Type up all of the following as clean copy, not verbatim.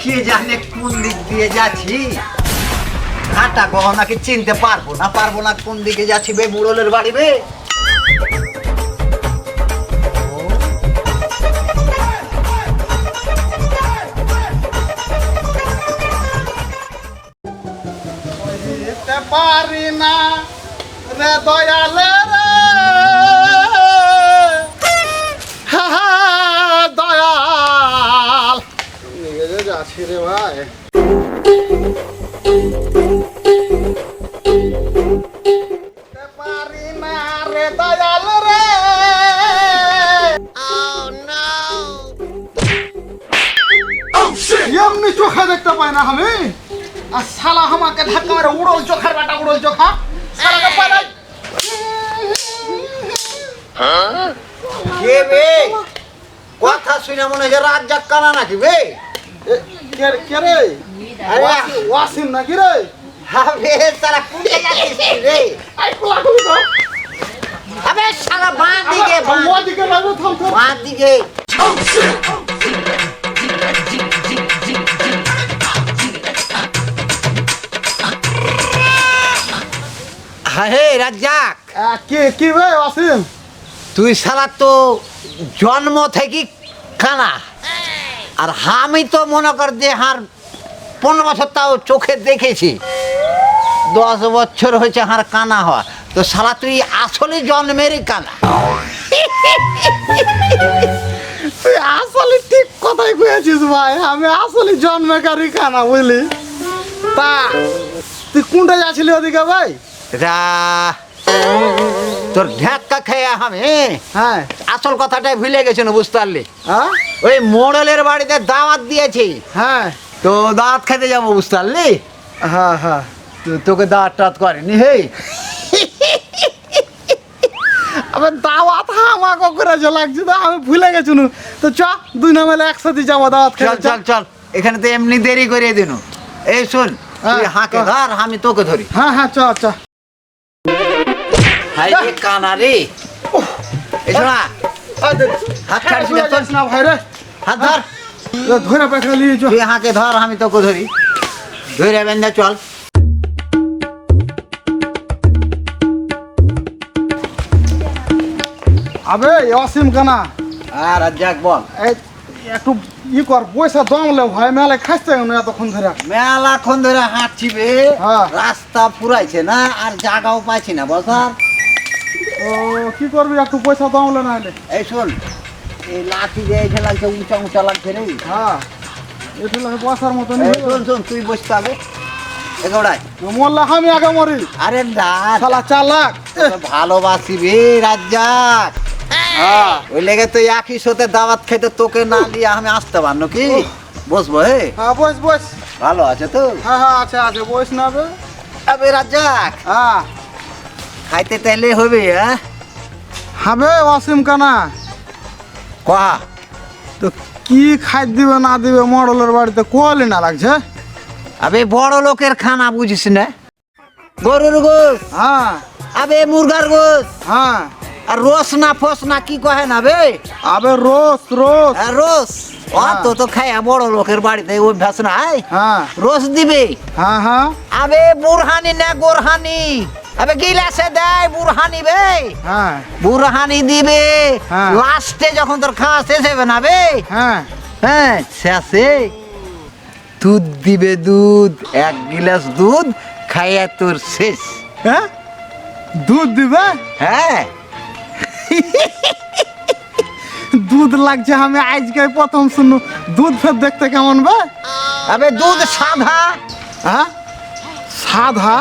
কে জানে কোন দিক দিয়ে যাচ্ছি, ঘাটা গহনাকে চিনতে পারবো না কোন দিকে যাচ্ছি বে, মুরলের বাড়ি বে। যেতে পারি না রে দয়ালে রে, হা হা দয়াল নিয়ে যে যাচ্ছি রে ভাই। যেতে পারি না রে দয়াল রে, এমনি চোখা দেখতে পাই না আমি, আর শালা আমাকে ধাক্কা মেরে উড়ল চোখার বেটা, উড়ল চোখা শালাকে পালাই। কে বে, কথা শুনে মনে হয় রাজ্জাক কানা নাকি বে? কে রে? ওয়াসিম নাকি রে? আবে সারা কোনটা যাচ্ছিস রে? আই কোলাকুলি তো। আবে শালা বাঁ দিকে, ওদিকে লাগো, থাম থাম। বাঁ দিকে। হে রাজ্জাক, কি ভাই ওয়াসিম? তুই শালা তো জন্ম থেকে কানা, আর আমি তো মনে কর যে হার 15 বছর তাও চোখে দেখেছি, 10 বছর হয়েছে হার কানা হওয়া, তো শালা তুই আসলে জন্মেরই কানা। তুই আসলে ঠিক কথাই কয়েছিস ভাই, আমি আসলে জন্মকারী কানা বুঝলি। তা তুই কোনটা যাচ্ছিলি ওদিকে ভাই? এটা তোর ঢাক্কা খেয়ে আমি হ্যাঁ আসল কথাটাই ভুলে গেছি না, বুঝতে পারলি? হ্যাঁ ওই মোড়লের বাড়িতে দাওয়াত দিয়েছি, হ্যাঁ তো দাওয়াত খেতে যাবো, বুঝতে পারলি? হ্যাঁ হ্যাঁ। তোকে দাওয়াত টাত করেনি হে? আবার দাওয়াত আমাকে করেছে লাগছে তো, আমি ভুলে গেছি। তো চ দুই নামে একসাথে যাবো দাওয়াত চল খেতে। চল চল, এখানে তো এমনি দেরি করে দিন। এই শোন, তুই হ্যাঁ, হাঁকে চল। ধর, আমি তোকে ধরি। হ্যাঁ হ্যাঁ চ চ। হাই রে কানা রে, এই শোনা, হাত ছাড়িস না, চল। না ভাই রে, হাত ধর, ধরে পেখা নিয়ে চ। তুই হাঁকে ধর, আমি তোকে ধরি, ধরে বেঁধে চল। আবে অসীম কানা, আর রাজ্জাক বল। এই একটু কর, পয়সা দমলে ভাই, মেলে খাইতে না এতক্ষণ ধরে। মেলাক্ষণ ধরে হাঁটছি বে, হ্যাঁ। রাস্তা ফুরাইছে না, আর জায়গাও পাইছি না, বল স্যার। ও কি করবি, একটু পয়সা দমলে না হলে। এই শোন, এই লাঠি যে এসে লাগছে, উঁচা উঁচা লাগছে রে। হ্যাঁ এটা লাগে বসার মতো এই নেই। শোন শোন, তুই বসতে হবে এগোড়ায়। মরলে আমি আগে মরি, আরে না, শালা চালাক। তোকে ভালোবাসি বে রাজ্জাক, হ্যাঁ ওই লেগে তুই একই সাথে দাওয়াত খেতে তোকে না দিয়ে আমি আসতে পারনো কি? বসবো হে? হ্যাঁ বস বস। ভালো আছে তো? হ্যাঁ হ্যাঁ আছে আছে, বস না বে। আবে রাজ্জাক, হ্যাঁ খাইতে তাইলে হবে? হ্যাঁ হবে অসীম কানা, কহা। তো কি খাই দিবে না দিবে মডলের বাড়িতে কোয়ালি না লাগছে। আবে বড় লোকের খানা বুঝিস না, গরুর গোস, হ্যাঁ আবে মুরগার গোস, হ্যাঁ আর রোস না ফোস না কি কহে না বে, আবে রোস রোস। আর রোস অত তো খায়া বড় লোকের বাড়িতে অভ্যাস নাই, হ্যাঁ রোস দিবে। হ্যাঁ হ্যাঁ আবে বুরহানি না গোরহানি, আবে গিলাসে দেয় বুরহানি বে, হ্যাঁ বুরহানি দিবে। হ্যাঁ। লাস্টে যখন তোর খাওয়া শেষ হবে না বে, হ্যাঁ হ্যাঁ শেষে দুধ দিবে, দুধ 1 গিলাস দুধ খাইয়া তোর শেষ। হ্যাঁ দুধ দিবে, হ্যাঁ দুধ লাগছে, আমি আজকে প্রথম শুনু। দুধ ফের দেখতে কেমন বে? আবে দুধ সাদা। হ্যাঁ সাদা,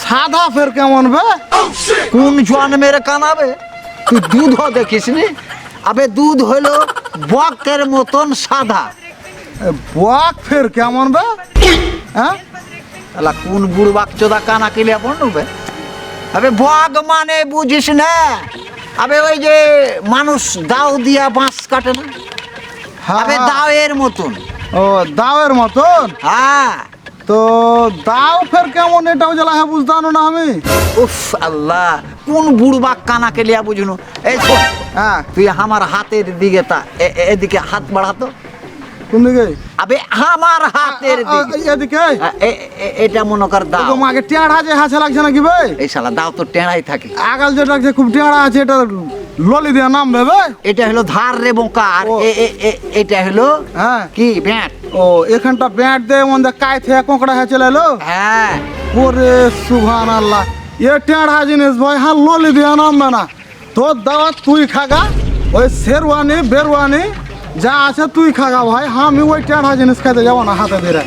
সাদা ফের কেমন বে? কোন জন্মের কানাবে, তুই দুধ দেখিস নি? আবে দুধ হলো বকের মতন সাদা। বক ফের কেমন বে? হ্যাঁ তাহলে কোন বুড়বাক চোদা কানা কিলিয়া পড়বে? আবে বক মানে বুঝিস না, আবে ওই যে মানুষ দাও দিয়া বাঁশ কাটে না, আবে দাওয়ের মতন। ও দাওয়ের মতন। হ্যাঁ তো দাও ফের কেমন, এটাও জ্বালা হ্যাঁ বুঝতাম না আমি। উফ আল্লাহ, কোন বুড়বাক কানা কেলিয়া বুঝুনো। এই শোন, হ্যাঁ তুই আমার হাতের দিকে তা এদিকে হাত বাড়াতো। কোন দিকে আবে আমার হাতের দিকে এদিকে এটা মনে কর দাও তোকে মাকে টেঁড়া যে হাসে লাগছে নাকি ভাই এই শালা দাও তো টেঁড়াই থাকে আগাল যে লাগছে খুব টেঁড়া আছে এটা ললি দিয়ে নাম ভেবে এটা হলো ধার রে বোকা আর ও। এটা হলো হ্যাঁ কি ব্যাট ও এখানটা ব্যাট দিয়ে মধ্যে কায় থেকে কোঁকড়া হয়ে চলে এলো হ্যাঁ ওরে সুবহান আল্লাহ এ টেঁড়া জিনিস ভাই হ্যাঁ ললি দিয়ে নামবে না তোর দাওয়াত তুই খাগা ওই শেরওয়ানি বেরওয়ানি যা আছে তুই খাগা ভাই আমি ওই টেঁড়া জিনিস খাইতে যাবো না হাতে ধরে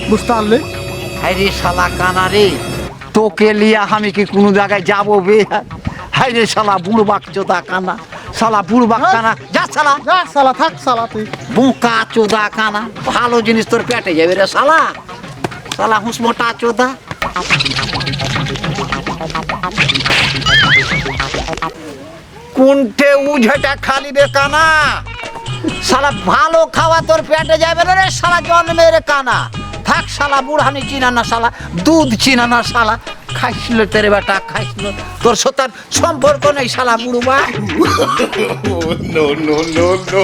বুঝতে পারলি হাইরে শালা কানা রে তোকে লিয়া আমি কি কোনো জায়গায় যাবো বে হাইরে শালা বুড়বাক চোদা কানা শালা বুড়বাক কানা যা শালা যা সালা থাক সালা তুই বোকা চোদা কানা ভালো জিনিস তোর পেটে যাবে রে শালা শালা হুসমোটা চোদা কোনটে উঝেটা খালি রে কানা শালা ভালো খাওয়া তোর পেটে যাবে না রে শালা জন্মের কানা থাক শালা বুড়হানি চিনা না শালা দুধ চিনা না শালা খাইছিল তেরে বেটা খাইছিল তোর সাথে সম্পর্ক নেই শালা বুড়বা no, no, no, no.